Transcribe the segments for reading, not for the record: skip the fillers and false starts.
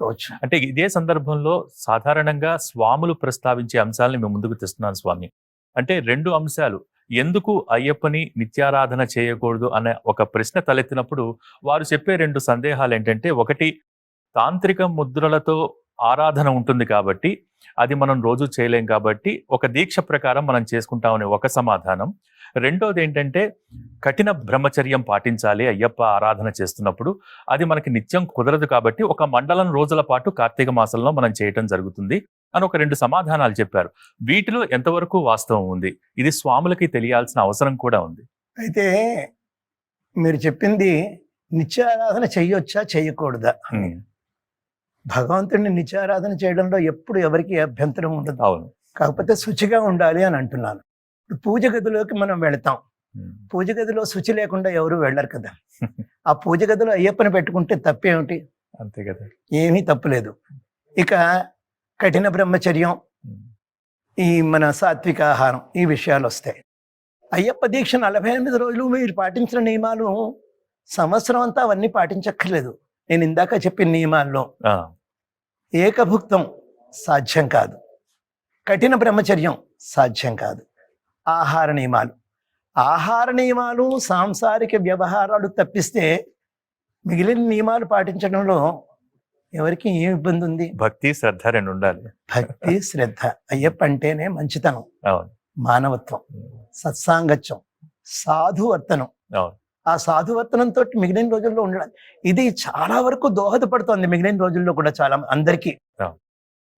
చెప్పవచ్చు. అంటే ఇదే సందర్భంలో సాధారణంగా స్వాములు ప్రస్తావించే అంశాలను మేము ముందుకు తెస్తున్నాను స్వామి. అంటే 2 అంశాలు. ఎందుకు అయ్యప్పని నిత్యారాధన చేయకూడదు అనే ఒక ప్రశ్న తలెత్తినప్పుడు వారు చెప్పే 2 సందేహాలేంటంటే, ఒకటి తాంత్రిక ముద్రలతో ఆరాధన ఉంటుంది కాబట్టి, అది మనం రోజు చేయలేం కాబట్టి, ఒక దీక్ష ప్రకారం మనం చేసుకుంటామనే ఒక సమాధానం. రెండోదేంటంటే, కఠిన బ్రహ్మచర్యం పాటించాలి అయ్యప్ప ఆరాధన చేస్తున్నప్పుడు. అది మనకి నిత్యం కుదరదు కాబట్టి, ఒక మండలం రోజుల పాటు కార్తీక మాసంలో మనం చేయటం జరుగుతుంది అని ఒక 2 సమాధానాలు చెప్పారు. వీటిలో ఎంతవరకు వాస్తవం ఉంది? ఇది స్వాములకి తెలియాల్సిన అవసరం కూడా ఉంది. అయితే మీరు చెప్పింది నిత్యారాధన చెయ్యొచ్చా చేయకూడదా అని. హ్మ్. భగవంతుడిని నిత్యారాధన చేయడంలో ఎప్పుడు ఎవరికి అభ్యంతరం ఉండదు. అవును. కాకపోతే శుచిగా ఉండాలి అని అంటున్నాను. ఇప్పుడు పూజ గదిలోకి మనం వెళతాం. హ్మ్. పూజ గదిలో శుచి లేకుండా ఎవరు వెళ్ళరు కదా. ఆ పూజ గదిలో అయ్యప్పని పెట్టుకుంటే తప్పేమిటి? అంతే కదా. ఏమీ తప్పులేదు. ఇక కఠిన బ్రహ్మచర్యం, హ్మ్. ఈ మన సాత్విక ఆహారం, ఈ విషయాలు వస్తాయి. అయ్యప్ప దీక్ష 48 రోజులు మీరు పాటించిన నియమాలు సంవత్సరం అంతా అవన్నీ పాటించక్కర్లేదు. నేను ఇందాక చెప్పిన నియమాల్లో ఆ, ఏకభుక్తం సాధ్యం కాదు, కఠిన బ్రహ్మచర్యం సాధ్యం కాదు. ఆహార నియమాలు సాంసారిక వ్యవహారాలు తప్పిస్తే మిగిలిన నియమాలు పాటించడంలో ఎవరికి ఏం ఇబ్బంది ఉంది? భక్తి శ్రద్ధ 2 ఉండాలి. భక్తి శ్రద్ధ. అయ్యప్ప అంటేనే మంచితనం, అవును. మానవత్వం, సత్సాంగత్యం, సాధువర్తనం. అవును. ఆ సాధువర్తనంతో మిగిలిన రోజుల్లో ఉండడం ఇది చాలా వరకు దోహదపడుతోంది. మిగిలిన రోజుల్లో కూడా చాలా అందరికీ. అవును.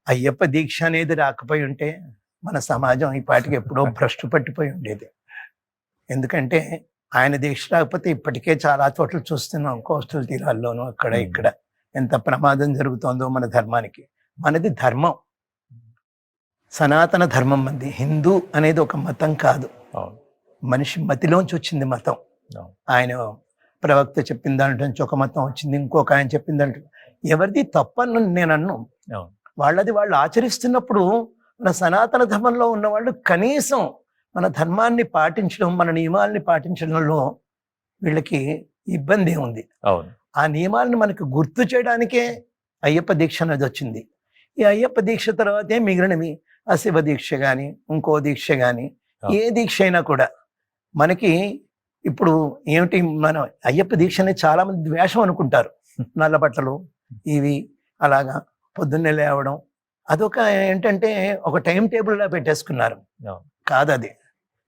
అయ్యప్ప దీక్ష అనేది రాకపోయి ఉంటే మన సమాజం ఈ పాటికి ఎప్పుడో భ్రష్టు పట్టిపోయి ఉండేది. ఎందుకంటే ఆయన దీక్ష రాకపోతే ఇప్పటికే చాలా చోట్ల చూస్తున్నాం, కోస్టల్ తీరాల్లోనూ అక్కడ ఇక్కడ ఎంత ప్రమాదం జరుగుతోందో మన ధర్మానికి. మనది ధర్మం, సనాతన ధర్మం. మంది హిందూ అనేది ఒక మతం కాదు, అవును. మనిషి మతిలోంచి వచ్చింది మతం. అవును. ఆయన ప్రవక్త చెప్పిన దాంట్లో నుంచి ఒక మతం వచ్చింది, ఇంకొక ఆయన చెప్పిన దాంట్లో. ఎవరిది తప్పని నేను అన్ను. అవును. వాళ్ళది వాళ్ళు ఆచరిస్తున్నప్పుడు మన సనాతన ధర్మంలో ఉన్నవాళ్ళు కనీసం మన ధర్మాన్ని పాటించడం, మన నియమాల్ని పాటించడంలో వీళ్ళకి ఇబ్బంది ఉంది. అవును. ఆ నియమాలను మనకు గుర్తు చేయడానికే అయ్యప్ప దీక్ష అనేది వచ్చింది. ఈ అయ్యప్ప దీక్ష తర్వాతే మిగిలినవి ఆ శివ దీక్ష కానీ ఇంకో దీక్ష కానీ ఏ దీక్ష అయినా కూడా మనకి ఇప్పుడు ఏమిటి, మనం అయ్యప్ప దీక్షని చాలా మంది ద్వేషం అనుకుంటారు. నల్ల బట్టలు ఇవి అలాగా పొద్దున్నే లేవడం అదొక ఏంటంటే ఒక టైం టేబుల్లా పెట్టేసుకున్నారు. అవును. కాదు,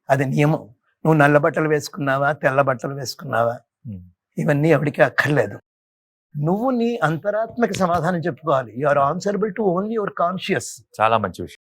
అది నియమం. నువ్వు నల్ల బట్టలు వేసుకున్నావా, తెల్ల బట్టలు వేసుకున్నావా, హ్మ్. ఇవన్నీ ఎవరికి అక్కర్లేదు. నువ్వు నీ అంతరాత్మకి సమాధానం చెప్పుకోవాలి. You are answerable to only your conscious. చాలా మంచి విషయం.